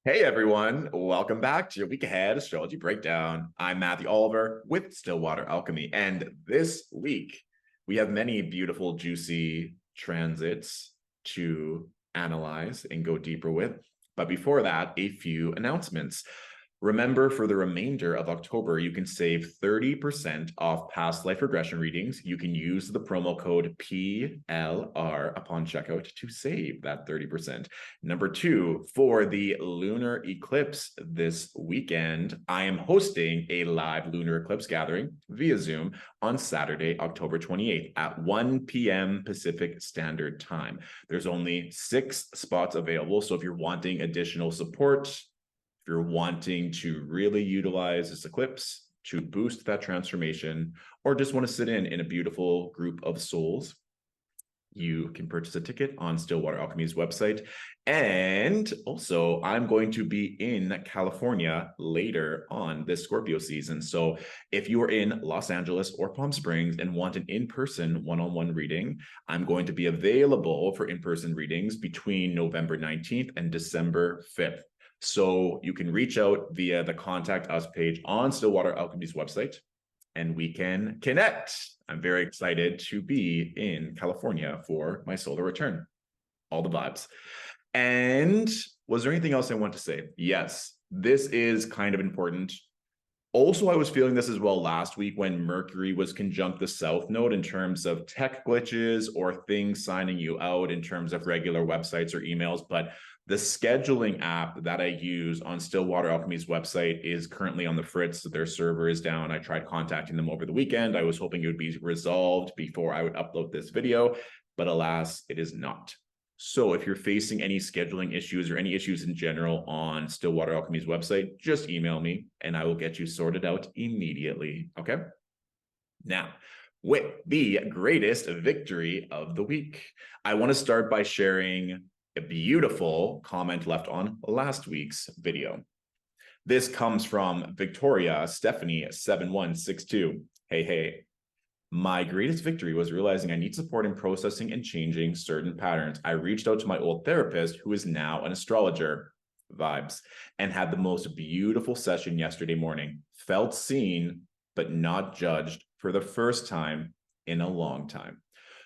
Hey everyone, welcome back to your week ahead astrology breakdown. I'm Matthew Oliver with Stillwater Alchemy, and this week we have many beautiful, juicy transits to analyze and go deeper with. But before that, a few announcements. Remember, for the remainder of October, you can save 30% off past life regression readings. You can use the promo code PLR upon checkout to save that 30%. Number two, for the lunar eclipse this weekend, I am hosting a live lunar eclipse gathering via Zoom on Saturday, October 28th at 1 p.m. Pacific Standard Time. There's only 6 spots available, so if you're wanting additional support, if you're wanting to really utilize this eclipse to boost that transformation, or just want to sit in a beautiful group of souls, you can purchase a ticket on Stillwater Alchemy's website. And also, I'm going to be in California later on this Scorpio season. So if you are in Los Angeles or Palm Springs and want an in-person one-on-one reading, I'm going to be available for in-person readings between November 19th and December 5th. So you can reach out via the contact us page on Stillwater Alchemy's website and we can connect. I'm very excited to be in California for my solar return. All the vibes. And was there anything else I want to say? Yes, this is kind of important. Also, I was feeling this as well last week when Mercury was conjunct the South Node in terms of tech glitches or things signing you out in terms of regular websites or emails. But the scheduling app that I use on Stillwater Alchemy's website is currently on the fritz. Their server is down. I tried contacting them over the weekend. I was hoping it would be resolved before I would upload this video, but alas, it is not. So if you're facing any scheduling issues or any issues in general on Stillwater Alchemy's website, just email me and I will get you sorted out immediately. Okay. Now, with the greatest victory of the week, I want to start by sharing a beautiful comment left on last week's video. This comes from Victoria Stephanie 7162. Hey. My greatest victory was realizing I need support in processing and changing certain patterns. I reached out to my old therapist, who is now an astrologer, vibes, and had the most beautiful session yesterday morning. Felt seen, but not judged for the first time in a long time.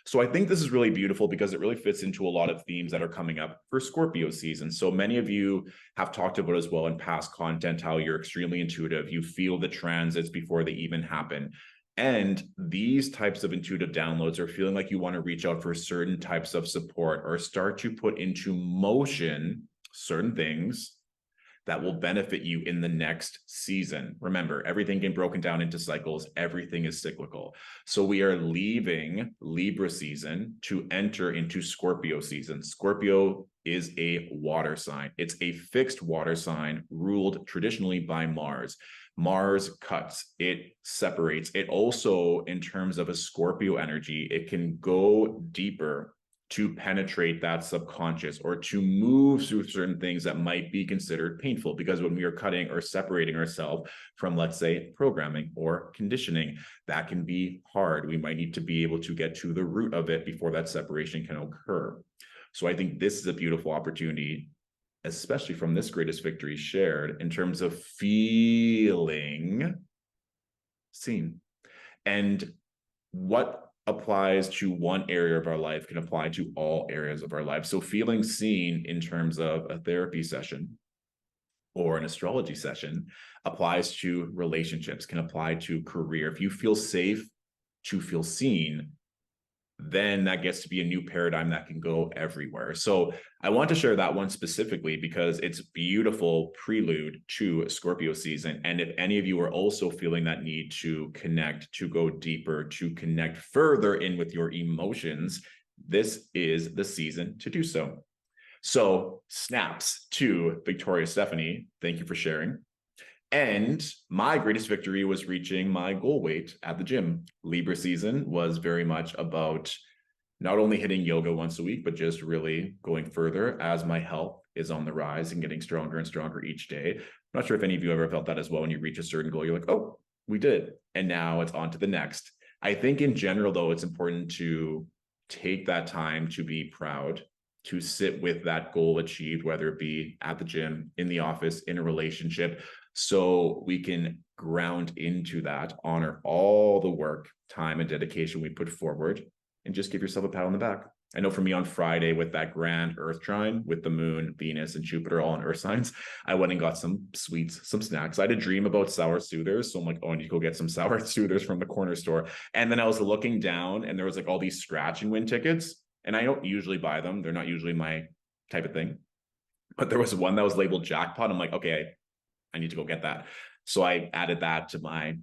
So I think this is really beautiful because it really fits into a lot of themes that are coming up for Scorpio season. So many of you have talked about as well in past content how you're extremely intuitive. You feel the transits before they even happen. And these types of intuitive downloads are feeling like you want to reach out for certain types of support or start to put into motion certain things that will benefit you in the next season. Remember, everything getting broken down into cycles, everything is cyclical. So we are leaving Libra season to enter into Scorpio season. Scorpio is a water sign. It's a fixed water sign ruled traditionally by Mars. Mars cuts, it separates. It also, in terms of a Scorpio energy, it can go deeper to penetrate that subconscious or to move through certain things that might be considered painful, because when we are cutting or separating ourselves from, let's say, programming or conditioning, that can be hard. We might need to be able to get to the root of it before that separation can occur. So I think this is a beautiful opportunity, especially from this greatest victory shared, in terms of feeling seen. And what applies to one area of our life can apply to all areas of our life. So feeling seen in terms of a therapy session or an astrology session applies to relationships, can apply to career. If you feel safe to feel seen, then that gets to be a new paradigm that can go everywhere. So I want to share that one specifically because it's beautiful prelude to Scorpio season. And if any of you are also feeling that need to connect, to go deeper, to connect further in with your emotions, this is the season to do so. So snaps to Victoria Stephanie. Thank you for sharing. And my greatest victory was reaching my goal weight at the gym. Libra season was very much about not only hitting yoga once a week, but just really going further as my health is on the rise and getting stronger and stronger each day. I'm not sure if any of you ever felt that as well. When you reach a certain goal, you're like, oh, we did it. And now it's on to the next. I think in general, though, it's important to take that time to be proud, to sit with that goal achieved, whether it be at the gym, in the office, in a relationship, so we can ground into that, honor all the work, time, and dedication we put forward, and just give yourself a pat on the back. I know for me on Friday with that grand Earth trine with the moon, Venus, and Jupiter all in Earth signs, I went and got some sweets, some snacks. I had a dream about sour soothers. So I'm like, oh, I need to go get some sour soothers from the corner store. And then I was looking down and there was like all these scratch and win tickets. And I don't usually buy them. They're not usually my type of thing. But there was one that was labeled jackpot. I'm like, okay, I need to go get that. So I added that to my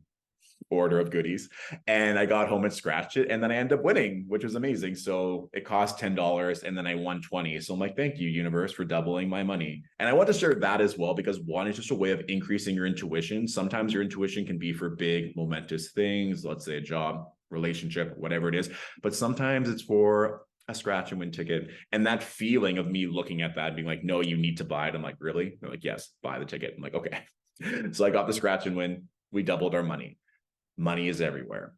order of goodies, and I got home and scratched it, and then I ended up winning, which was amazing. So it cost $10 and then I won 20. So I'm like, thank you, universe, for doubling my money. And I want to share that as well, because one is just a way of increasing your intuition. Sometimes your intuition can be for big momentous things, let's say a job, relationship, whatever it is, but sometimes it's for a scratch and win ticket. And that feeling of me looking at that being like, no, you need to buy it. I'm like, really? They're like, yes, buy the ticket. I'm like, okay. So I got the scratch and win. We doubled our money. Money is everywhere.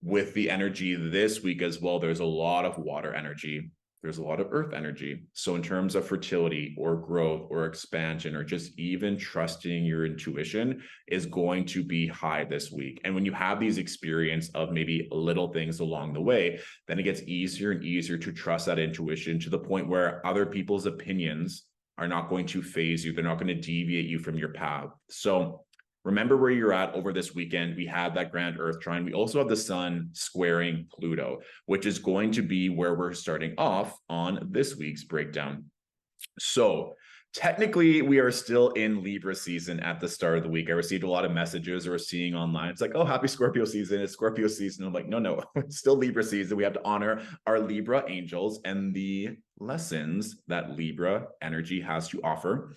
With the energy this week as well, there's a lot of water energy. There's a lot of earth energy. So in terms of fertility or growth or expansion, or just even trusting your intuition is going to be high this week. And when you have these experience of maybe little things along the way, then it gets easier and easier to trust that intuition to the point where other people's opinions are not going to phase you. They're not going to deviate you from your path. So remember where you're at over this weekend. We had that grand Earth trine. We also have the sun squaring Pluto, which is going to be where we're starting off on this week's breakdown. So technically, we are still in Libra season at the start of the week. I received a lot of messages or seeing online. It's like, oh, happy Scorpio season. It's Scorpio season. I'm like, no, it's still Libra season. We have to honor our Libra angels and the lessons that Libra energy has to offer.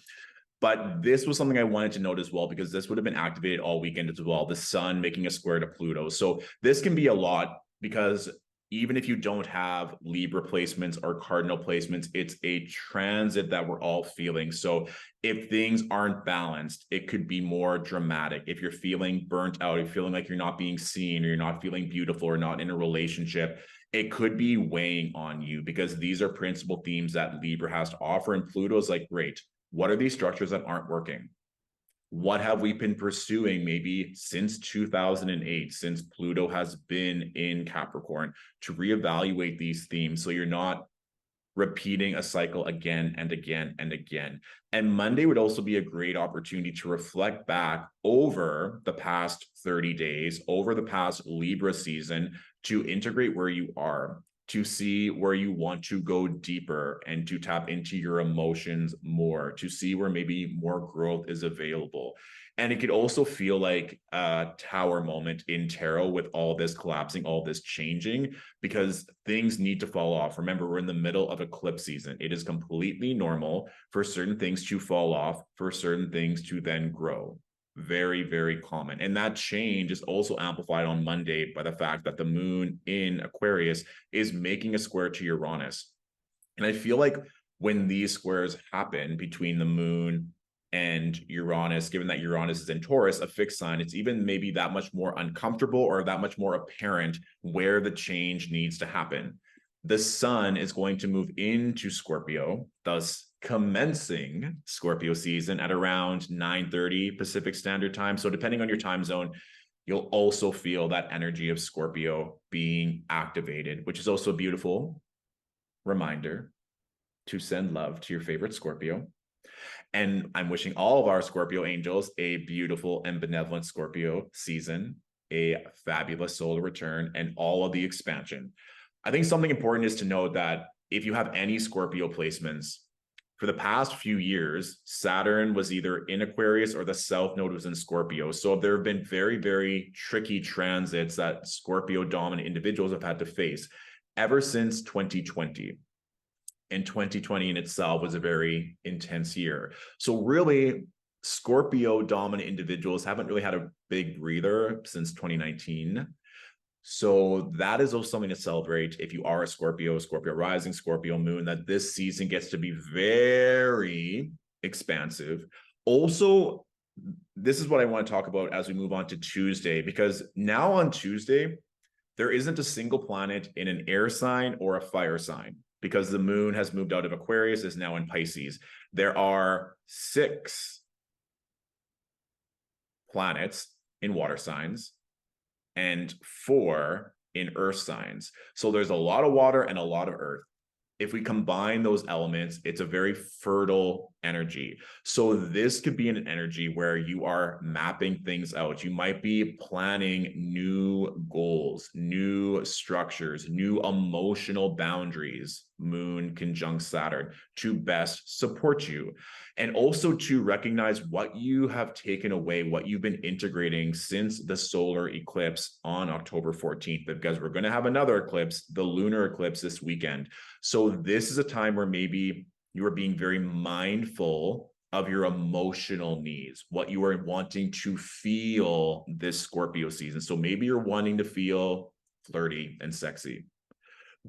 But this was something I wanted to note as well, because this would have been activated all weekend as well. The sun making a square to Pluto. So this can be a lot, because even if you don't have Libra placements or cardinal placements, it's a transit that we're all feeling. So if things aren't balanced, it could be more dramatic. If you're feeling burnt out, you're feeling like you're not being seen, or you're not feeling beautiful, or not in a relationship, it could be weighing on you, because these are principal themes that Libra has to offer. And Pluto is like, great. What are these structures that aren't working? What have we been pursuing maybe since 2008, since Pluto has been in Capricorn, to reevaluate these themes so you're not repeating a cycle again and again and again. And Monday would also be a great opportunity to reflect back over the past 30 days, over the past Libra season, to integrate where you are, to see where you want to go deeper, and to tap into your emotions more, to see where maybe more growth is available. And it could also feel like a tower moment in tarot, with all this collapsing, all this changing, because things need to fall off. Remember, we're in the middle of eclipse season. It is completely normal for certain things to fall off, for certain things to then grow. Very, very common. And that change is also amplified on Monday by the fact that the moon in Aquarius is making a square to Uranus. And I feel like when these squares happen between the moon and Uranus, given that Uranus is in Taurus, a fixed sign, it's even maybe that much more uncomfortable, or that much more apparent where the change needs to happen. The sun is going to move into Scorpio, thus commencing Scorpio season at around 9:30 Pacific Standard Time. So depending on your time zone, you'll also feel that energy of Scorpio being activated, which is also a beautiful reminder to send love to your favorite Scorpio. And I'm wishing all of our Scorpio angels a beautiful and benevolent Scorpio season, a fabulous solar return, and all of the expansion. I think something important is to note that if you have any Scorpio placements, for the past few years, Saturn was either in Aquarius or the South Node was in Scorpio. So there have been very, very tricky transits that Scorpio dominant individuals have had to face ever since 2020. And 2020 in itself was a very intense year. So really, Scorpio dominant individuals haven't really had a big breather since 2019. So that is also something to celebrate if you are a Scorpio, Scorpio rising, Scorpio moon, that this season gets to be very expansive. Also, this is what I want to talk about as we move on to Tuesday, because now on Tuesday, there isn't a single planet in an air sign or a fire sign. because the moon has moved out of Aquarius, is now in Pisces. There are 6 planets in water signs and 4 in earth signs. So there's a lot of water and a lot of earth. If we combine those elements, it's a very fertile energy. So this could be an energy where you are mapping things out. You might be planning new goals, new structures, new emotional boundaries, moon conjunct Saturn, to best support you. And also to recognize what you have taken away, what you've been integrating since the solar eclipse on October 14th, because we're going to have another eclipse, the lunar eclipse, this weekend. So this is a time where maybe you are being very mindful of your emotional needs, what you are wanting to feel this Scorpio season. So maybe you're wanting to feel flirty and sexy.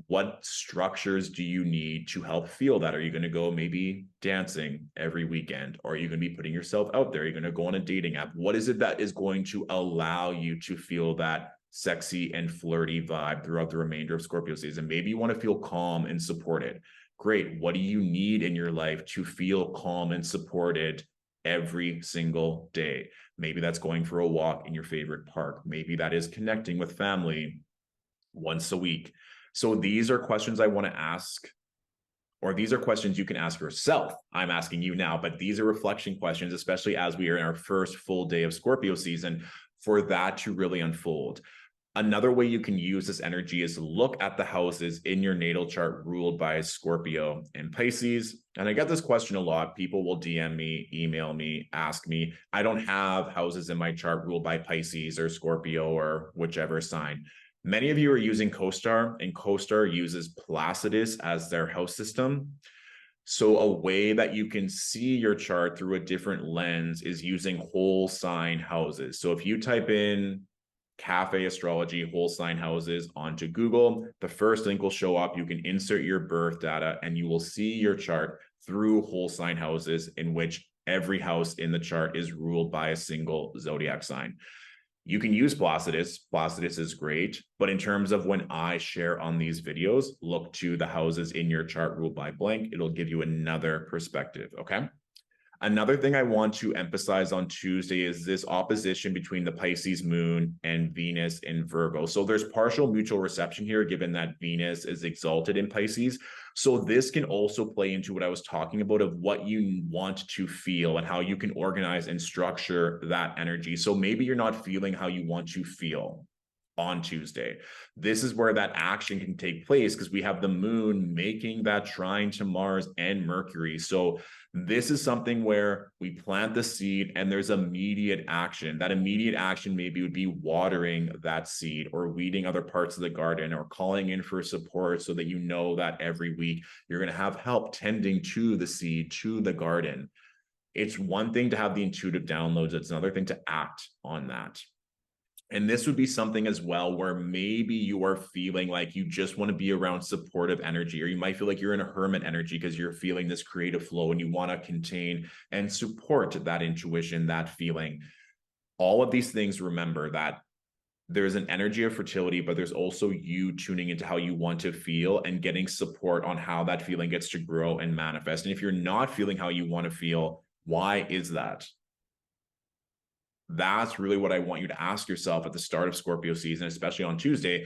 What structures do you need to help feel that? Are you going to go maybe dancing every weekend? Or are you going to be putting yourself out there? Are you going to go on a dating app? What is it that is going to allow you to feel that sexy and flirty vibe throughout the remainder of Scorpio season? Maybe you want to feel calm and supported. Great. What do you need in your life to feel calm and supported every single day? Maybe that's going for a walk in your favorite park. Maybe that is connecting with family once a week. So these are questions I want to ask, or these are questions you can ask yourself. I'm asking you now, but these are reflection questions, especially as we are in our first full day of Scorpio season, for that to really unfold. Another way you can use this energy is to look at the houses in your natal chart ruled by Scorpio and Pisces. And I get this question a lot. People will DM me, email me, ask me. I don't have houses in my chart ruled by Pisces or Scorpio or whichever sign. Many of you are using CoStar, and CoStar uses Placidus as their house system. So a way that you can see your chart through a different lens is using whole sign houses. So if you type in cafe astrology whole sign houses onto Google, the first link will show up. You can insert your birth data and you will see your chart through whole sign houses, in which every house in the chart is ruled by a single zodiac sign. You can use Placidus. Placidus is great, but in terms of when I share on these videos, look to the houses in your chart ruled by blank. It'll give you another perspective, okay? Another thing I want to emphasize on Tuesday is this opposition between the Pisces moon and Venus in Virgo. So there's partial mutual reception here, given that Venus is exalted in Pisces. So this can also play into what I was talking about of what you want to feel and how you can organize and structure that energy. So maybe you're not feeling how you want to feel on Tuesday. This is where that action can take place, because we have the moon making that trine to Mars and Mercury. So this is something where we plant the seed and there's immediate action. That immediate action maybe would be watering that seed or weeding other parts of the garden or calling in for support, so that you know that every week you're going to have help tending to the seed, to the garden. It's one thing to have the intuitive downloads. It's another thing to act on that. And this would be something as well where maybe you are feeling like you just want to be around supportive energy, or you might feel like you're in a hermit energy because you're feeling this creative flow and you want to contain and support that intuition, that feeling. All of these things, remember that there's an energy of fertility, but there's also you tuning into how you want to feel and getting support on how that feeling gets to grow and manifest. And if you're not feeling how you want to feel, why is that? That's really what I want you to ask yourself at the start of Scorpio season, especially on Tuesday,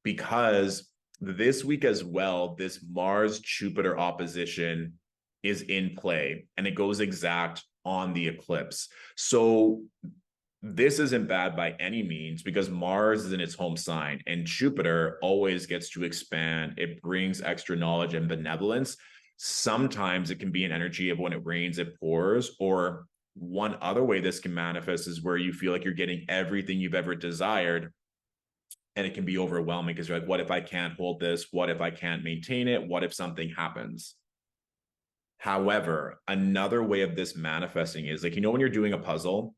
because this week as well, this Mars-Jupiter opposition is in play, and it goes exact on the eclipse. So this isn't bad by any means, because Mars is in its home sign and Jupiter always gets to expand. It brings extra knowledge and benevolence. Sometimes it can be an energy of when it rains, it pours, or one other way this can manifest is where you feel like you're getting everything you've ever desired, and it can be overwhelming because you're like, what if I can't hold this? What if I can't maintain it? What if something happens? However, another way of this manifesting is like, when you're doing a puzzle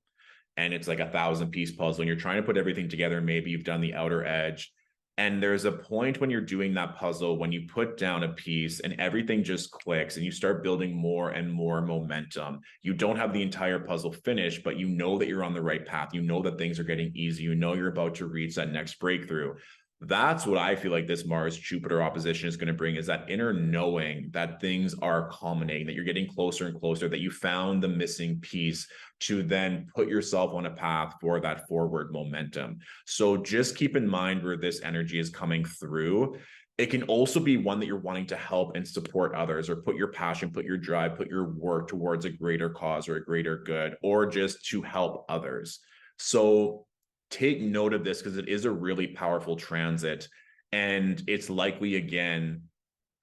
and it's like a 1,000-piece puzzle and you're trying to put everything together, maybe you've done the outer edge, and there's a point when you're doing that puzzle when you put down a piece and everything just clicks and you start building more and more momentum. You don't have the entire puzzle finished, but you know that you're on the right path. You know that things are getting easy. You know you're about to reach that next breakthrough. That's what I feel like this Mars Jupiter opposition is going to bring, is that inner knowing that things are culminating, that you're getting closer and closer, that you found the missing piece to then put yourself on a path for that forward momentum. So just keep in mind where this energy is coming through. It can also be one that you're wanting to help and support others, or put your passion, put your drive, put your work towards a greater cause or a greater good, or just to help others. So take note of this, because it is a really powerful transit, and it's likely again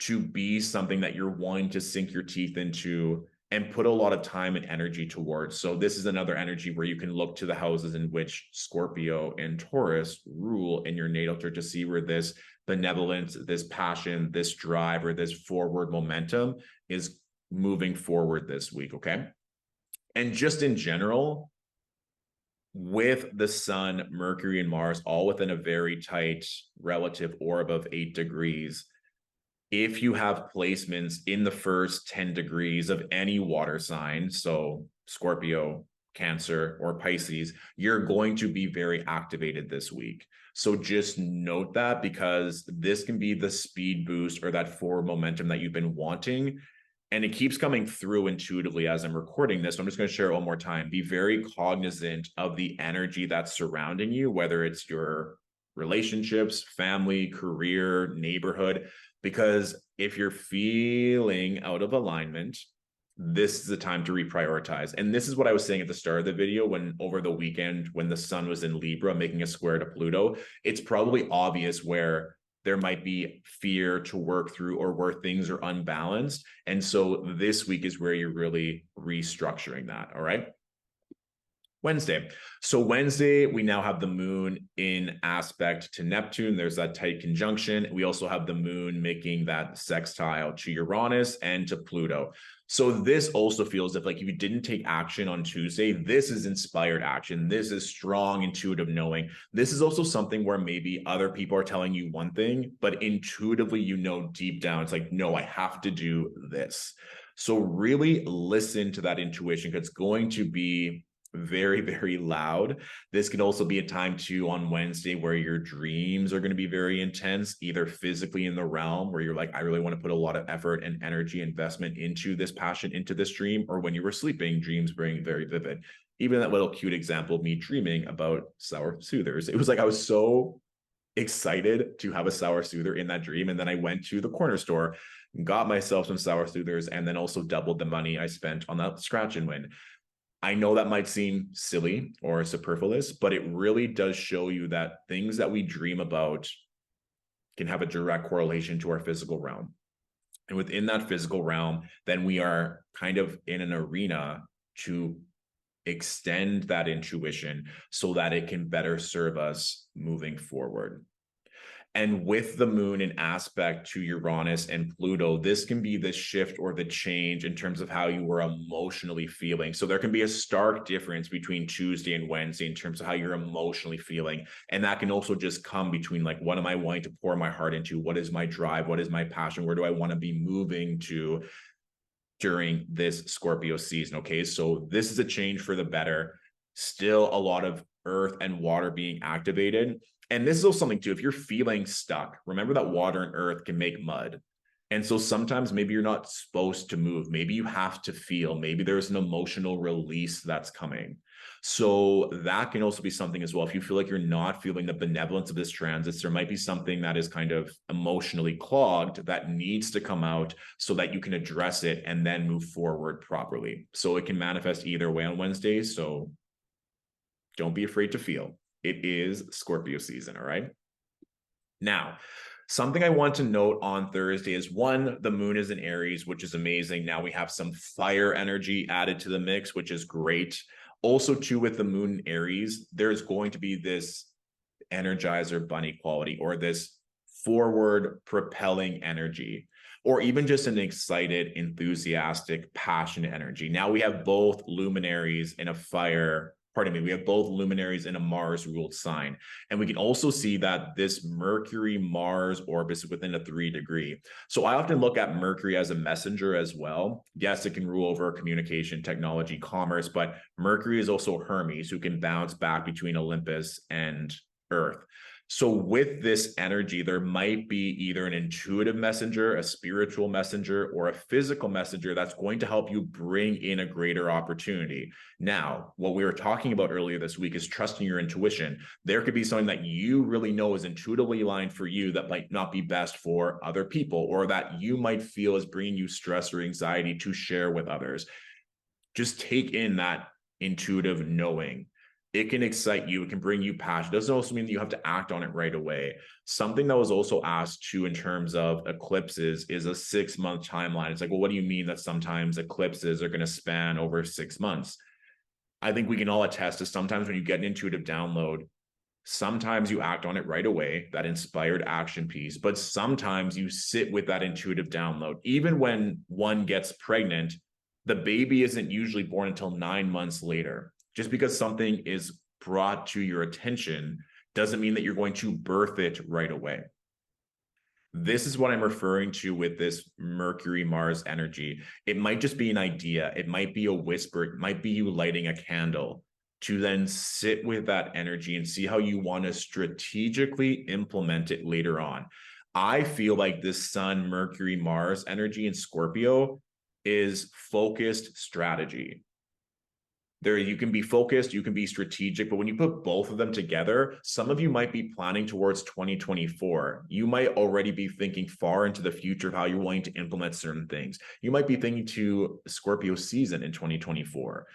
to be something that you're wanting to sink your teeth into and put a lot of time and energy towards. So this is another energy where you can look to the houses in which Scorpio and Taurus rule in your natal chart to see where this benevolence, this passion, this drive, or this forward momentum is moving forward this week. Okay. And just in general, with the sun, Mercury, and Mars all within a very tight relative orb of 8 degrees, if you have placements in the first 10 degrees of any water sign, so Scorpio, Cancer, or Pisces, you're going to be very activated this week. So just note that, because this can be the speed boost or that forward momentum that you've been wanting. And it keeps coming through intuitively as I'm recording this. So I'm just going to share it one more time. Be very cognizant of the energy that's surrounding you, whether it's your relationships, family, career, neighborhood, because if you're feeling out of alignment, this is the time to reprioritize. And this is what I was saying at the start of the video, when over the weekend, when the sun was in Libra making a square to Pluto, it's probably obvious where there might be fear to work through, or where things are unbalanced. And so this week is where you're really restructuring that. All right. Wednesday. So Wednesday, we now have the moon in aspect to Neptune. There's that tight conjunction. We also have the moon making that sextile to Uranus and to Pluto. So this also feels if, like, if you didn't take action on Tuesday, this is inspired action. This is strong intuitive knowing. This is also something where maybe other people are telling you one thing, but intuitively, you know, deep down, it's like, no, I have to do this. So really listen to that intuition, because it's going to be very, very loud. This can also be a time too on Wednesday where your dreams are going to be very intense, either physically in the realm where you're like, I really want to put a lot of effort and energy investment into this passion, into this dream, or when you were sleeping, dreams being very vivid. Even that little cute example of me dreaming about sour soothers. It was like I was so excited to have a sour soother in that dream. And then I went to the corner store, got myself some sour soothers, and then also doubled the money I spent on that scratch and win. I know that might seem silly or superfluous, but it really does show you that things that we dream about can have a direct correlation to our physical realm. And within that physical realm, then we are kind of in an arena to extend that intuition so that it can better serve us moving forward. And with the moon in aspect to Uranus and Pluto, this can be the shift or the change in terms of how you were emotionally feeling. So there can be a stark difference between Tuesday and Wednesday in terms of how you're emotionally feeling. And that can also just come between, like, what am I wanting to pour my heart into? What is my drive? What is my passion? Where do I want to be moving to during this Scorpio season? Okay, so this is a change for the better. Still a lot of earth and water being activated. And this is also something too, if you're feeling stuck, remember that water and earth can make mud. And so sometimes maybe you're not supposed to move. Maybe you have to feel. Maybe there's an emotional release that's coming. So that can also be something as well. If you feel like you're not feeling the benevolence of this transit, there might be something that is kind of emotionally clogged that needs to come out so that you can address it and then move forward properly. So it can manifest either way on Wednesdays. So don't be afraid to feel. It is Scorpio season, all right? Now, something I want to note on Thursday is, one, the moon is in Aries, which is amazing. Now we have some fire energy added to the mix, which is great. Also, too, with the moon in Aries, there's going to be this energizer bunny quality, or this forward propelling energy, or even just an excited, enthusiastic, passionate energy. Now we have both luminaries in a fire. We have both luminaries in a Mars-ruled sign. And we can also see that this Mercury-Mars orbit is within a 3-degree. So I often look at Mercury as a messenger as well. Yes, it can rule over communication, technology, commerce, but Mercury is also Hermes, who can bounce back between Olympus and Earth. So with this energy, there might be either an intuitive messenger, a spiritual messenger, or a physical messenger that's going to help you bring in a greater opportunity. Now, what we were talking about earlier this week is trusting your intuition. There could be something that you really know is intuitively aligned for you that might not be best for other people, or that you might feel is bringing you stress or anxiety to share with others. Just take in that intuitive knowing. It can excite you. It can bring you passion. It doesn't also mean that you have to act on it right away. Something that was also asked too in terms of eclipses is a 6-month timeline. It's like, well, what do you mean that sometimes eclipses are going to span over 6 months? I think we can all attest to sometimes when you get an intuitive download, sometimes you act on it right away, that inspired action piece, but sometimes you sit with that intuitive download. Even when one gets pregnant, the baby isn't usually born until 9 months later. Just because something is brought to your attention doesn't mean that you're going to birth it right away. This is what I'm referring to with this Mercury-Mars energy. It might just be an idea. It might be a whisper. It might be you lighting a candle to then sit with that energy and see how you want to strategically implement it later on. I feel like this Sun, Mercury, Mars energy in Scorpio is focused strategy. There, you can be focused, you can be strategic, but when you put both of them together, some of you might be planning towards 2024. You might already be thinking far into the future of how you're wanting to implement certain things. You might be thinking to Scorpio season in 2024.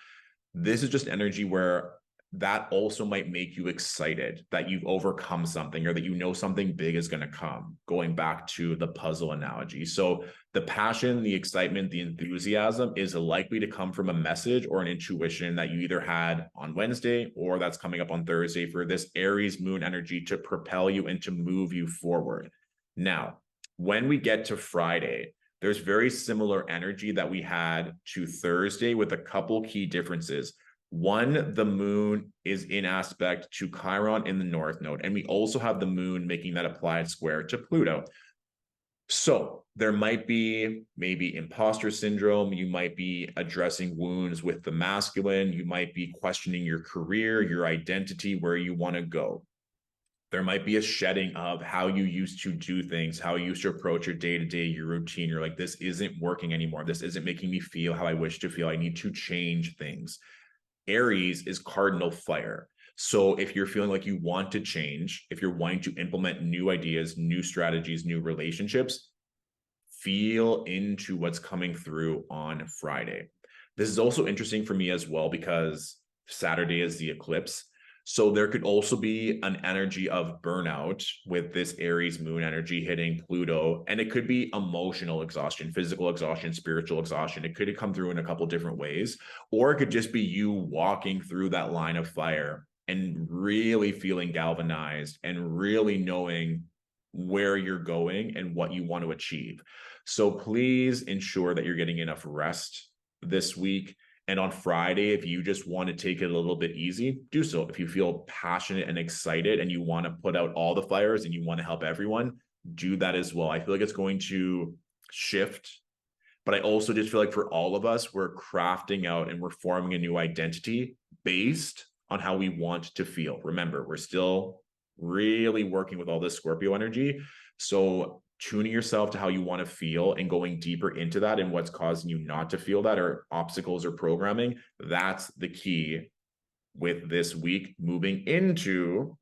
This is just energy where that also might make you excited that you've overcome something or that you know something big is going to come, going back to the puzzle analogy. So the passion, the excitement, the enthusiasm is likely to come from a message or an intuition that you either had on Wednesday or that's coming up on Thursday for this Aries moon energy to propel you and to move you forward. Now, when we get to Friday, there's very similar energy that we had to Thursday with a couple key differences. One, the moon is in aspect to Chiron in the North Node, and we also have the moon making that applied square to Pluto. So there might be maybe imposter syndrome. You might be addressing wounds with the masculine. You might be questioning your career, your identity, where you want to go. There might be a shedding of how you used to do things, how you used to approach your day-to-day, your routine. You're like, this isn't working anymore. This isn't making me feel how I wish to feel. I need to change things. Aries is cardinal fire. So if you're feeling like you want to change, if you're wanting to implement new ideas, new strategies, new relationships, feel into what's coming through on Friday. This is also interesting for me as well because Saturday is the eclipse. So there could also be an energy of burnout with this Aries moon energy hitting Pluto. And it could be emotional exhaustion, physical exhaustion, spiritual exhaustion. It could come through in a couple different ways. Or it could just be you walking through that line of fire and really feeling galvanized and really knowing where you're going and what you want to achieve. So please ensure that you're getting enough rest this week. And on Friday, if you just want to take it a little bit easy, do so. If you feel passionate and excited and you want to put out all the fires and you want to help everyone, do that as well. I feel like it's going to shift, but I also just feel like for all of us, we're crafting out and we're forming a new identity based on how we want to feel. Remember, we're still really working with all this Scorpio energy. So tuning yourself to how you want to feel and going deeper into that and what's causing you not to feel that or obstacles or programming, that's the key with this week moving into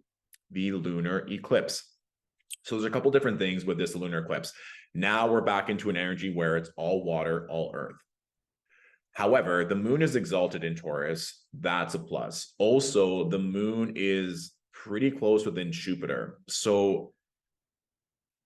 the lunar eclipse. So there's a couple different things with this lunar eclipse. Now we're back into an energy where it's all water, all earth. However, the moon is exalted in Taurus. That's a plus. Also, the moon is pretty close within Jupiter. So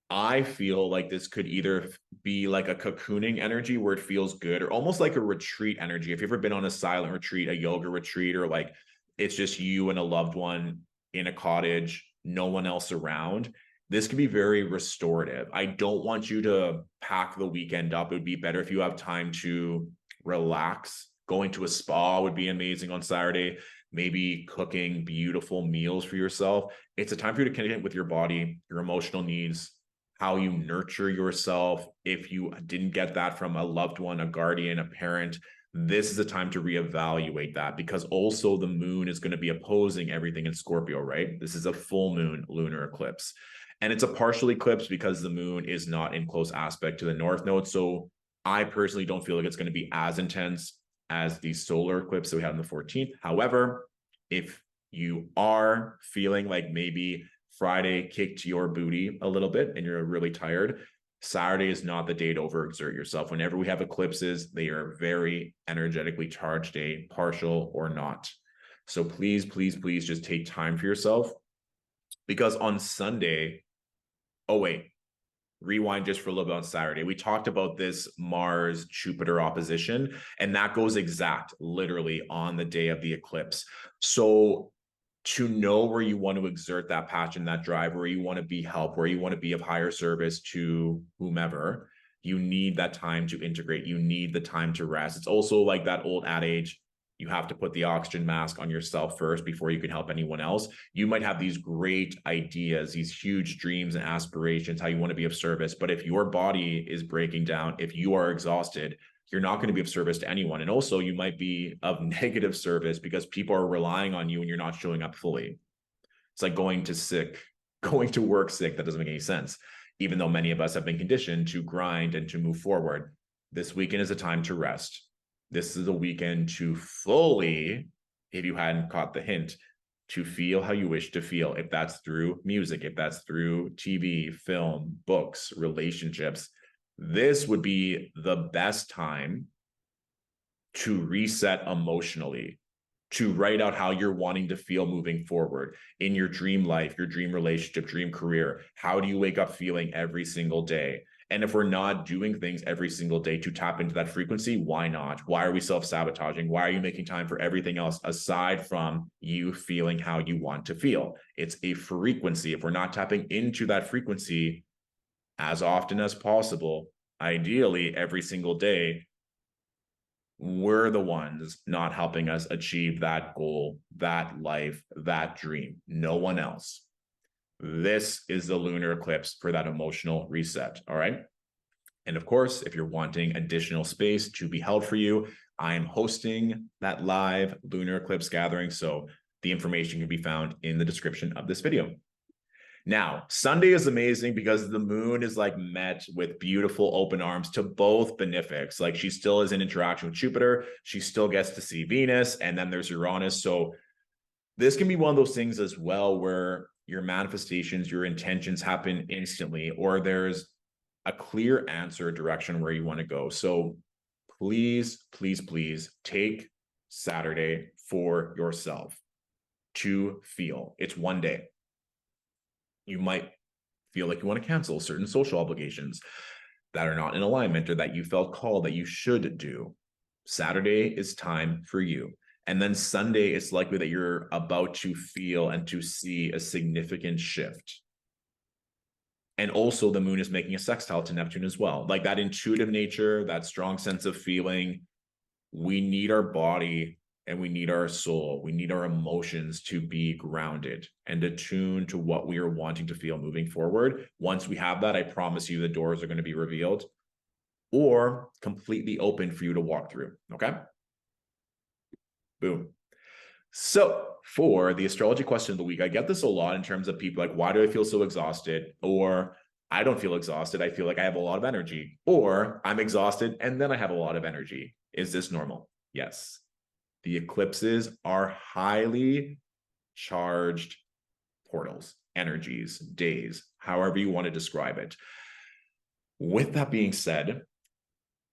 I feel like this could either be like a cocooning energy where it feels good or almost like a retreat energy. If you've ever been on a silent retreat, a yoga retreat, or like it's just you and a loved one in a cottage, no one else around, this could be very restorative. I don't want you to pack the weekend up. It would be better if you have time to relax. Going to a spa would be amazing on Saturday. Maybe cooking beautiful meals for yourself. It's a time for you to connect with your body, your emotional needs, how you nurture yourself. If you didn't get that from a loved one, a guardian, a parent, this is a time to reevaluate that, because also the moon is going to be opposing everything in Scorpio, right? This is a full moon lunar eclipse. And it's a partial eclipse because the moon is not in close aspect to the North Node. So I personally don't feel like it's going to be as intense as the solar eclipse that we had on the 14th. However, if you are feeling like maybe Friday kicked your booty a little bit and you're really tired, Saturday is not the day to overexert yourself. Whenever we have eclipses, they are very energetically charged day, partial or not. So please, please, please just take time for yourself, because on Sunday, oh wait, rewind just for a little bit. On Saturday, we talked about this Mars Jupiter opposition, and that goes exact literally on the day of the eclipse. So to know where you want to exert that passion, that drive, where you want to be help, where you want to be of higher service to whomever, you need that time to integrate. You need the time to rest. It's also like that old adage, you have to put the oxygen mask on yourself first before you can help anyone else. You might have these great ideas, these huge dreams and aspirations, how you want to be of service. But if your body is breaking down, if you are exhausted, you're not going to be of service to anyone. And also you might be of negative service because people are relying on you and you're not showing up fully. It's like going to work sick. That doesn't make any sense. Even though many of us have been conditioned to grind and to move forward, this weekend is a time to rest. This is a weekend to fully, if you hadn't caught the hint, to feel how you wish to feel. If that's through music, if that's through TV, film, books, relationships, this would be the best time to reset emotionally, to write out how you're wanting to feel moving forward in your dream life, your dream relationship, dream career. How do you wake up feeling every single day? And if we're not doing things every single day to tap into that frequency, why not? Why are we self-sabotaging? Why are you making time for everything else aside from you feeling how you want to feel? It's a frequency. If we're not tapping into that frequency as often as possible, ideally every single day, we're the ones not helping us achieve that goal, that life, that dream. No one else. This is the lunar eclipse for that emotional reset. All right. And of course, if you're wanting additional space to be held for you, I am hosting that live lunar eclipse gathering. So the information can be found in the description of this video. Now, Sunday is amazing because the moon is like met with beautiful open arms to both benefics. Like she still is in interaction with Jupiter. She still gets to see Venus, and then there's Uranus. So this can be one of those things as well where your manifestations, your intentions happen instantly, or there's a clear answer direction where you want to go. So please, please, please take Saturday for yourself to feel. It's one day. You might feel like you want to cancel certain social obligations that are not in alignment or that you felt called that you should do. Saturday is time for you. And then Sunday, it's likely that you're about to feel and to see a significant shift. And also the moon is making a sextile to Neptune as well. Like that intuitive nature, that strong sense of feeling, we need our body and we need our soul, we need our emotions to be grounded and attuned to what we are wanting to feel moving forward. Once we have that, I promise you the doors are going to be revealed or completely open for you to walk through. Okay. Boom. So for the astrology question of the week, I get this a lot in terms of people like, why do I feel so exhausted? Or I don't feel exhausted. I feel like I have a lot of energy, or I'm exhausted and then I have a lot of energy. Is this normal? Yes. The eclipses are highly charged portals, energies, days, however you want to describe it. With that being said,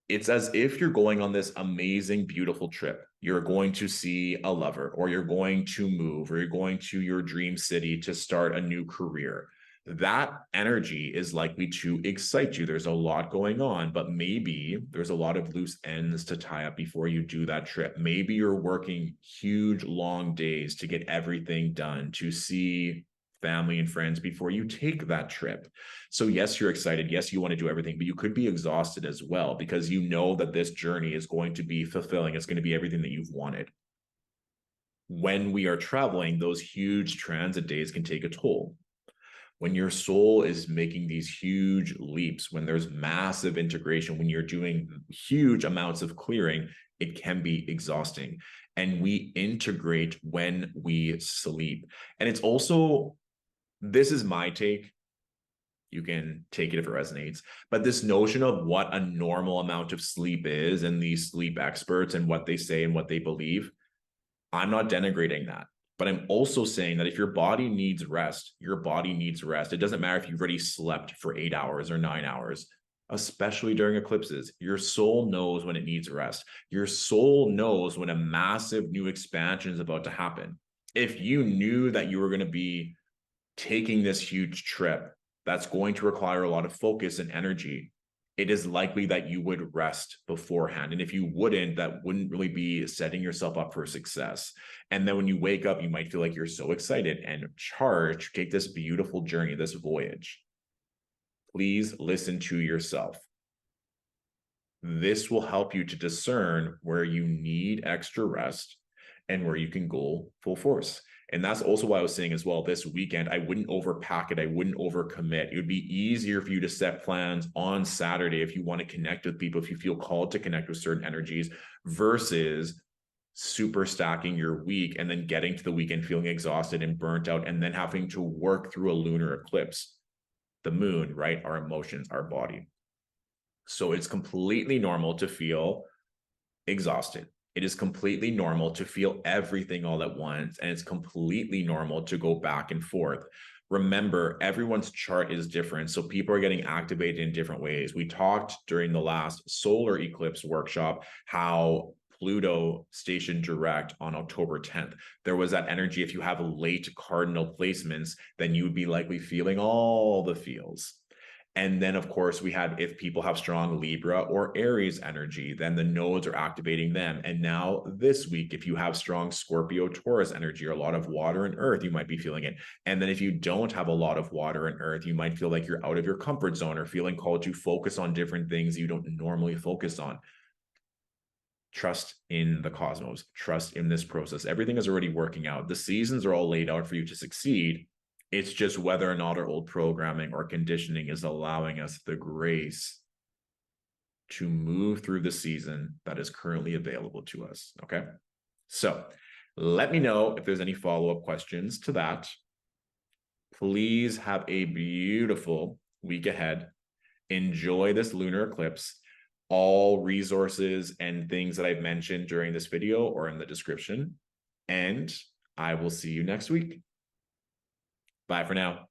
it's as if you're going on this amazing, beautiful trip. You're going to see a lover, or you're going to move, or you're going to your dream city to start a new career. That energy is likely to excite you. There's a lot going on, but maybe there's a lot of loose ends to tie up before you do that trip. Maybe you're working huge, long days to get everything done, to see family and friends before you take that trip. So yes, you're excited. Yes, you want to do everything, but you could be exhausted as well because you know that this journey is going to be fulfilling. It's going to be everything that you've wanted. When we are traveling, those huge transit days can take a toll. When your soul is making these huge leaps, when there's massive integration, when you're doing huge amounts of clearing, It can be exhausting. And we integrate when we sleep. And it's also, this is my take. You can take it if it resonates. But this notion of what a normal amount of sleep is, and these sleep experts and what they say and what they believe, I'm not denigrating that. But I'm also saying that if your body needs rest, your body needs rest. It doesn't matter if you've already slept for 8 hours or 9 hours, especially during eclipses. Your soul knows when it needs rest. Your soul knows when a massive new expansion is about to happen. If you knew that you were going to be taking this huge trip that's going to require a lot of focus and energy, it is likely that you would rest beforehand. And if you wouldn't, that wouldn't really be setting yourself up for success. And then when you wake up, you might feel like you're so excited and charged, take this beautiful journey, this voyage. Please listen to yourself. This will help you to discern where you need extra rest and where you can go full force. And that's also why I was saying as well, this weekend, I wouldn't overpack it. I wouldn't overcommit. It would be easier for you to set plans on Saturday if you want to connect with people, if you feel called to connect with certain energies, versus super stacking your week and then getting to the weekend feeling exhausted and burnt out and then having to work through a lunar eclipse. The moon, right? Our emotions, our body. So it's completely normal to feel exhausted. It is completely normal to feel everything all at once, and it's completely normal to go back and forth. Remember, everyone's chart is different, so people are getting activated in different ways. We talked during the last solar eclipse workshop how Pluto stationed direct on October 10th. There was that energy. If you have late cardinal placements, then you would be likely feeling all the feels. And then, of course, we had, if people have strong Libra or Aries energy, then the nodes are activating them. And now this week, if you have strong Scorpio, Taurus energy, or a lot of water and earth, you might be feeling it. And then if you don't have a lot of water and earth, you might feel like you're out of your comfort zone or feeling called to focus on different things you don't normally focus on. Trust in the cosmos. Trust in this process. Everything is already working out. The seasons are all laid out for you to succeed. It's just whether or not our old programming or conditioning is allowing us the grace to move through the season that is currently available to us. Okay. So let me know if there's any follow-up questions to that. Please have a beautiful week ahead. Enjoy this lunar eclipse. All resources and things that I've mentioned during this video are in the description. And I will see you next week. Bye for now.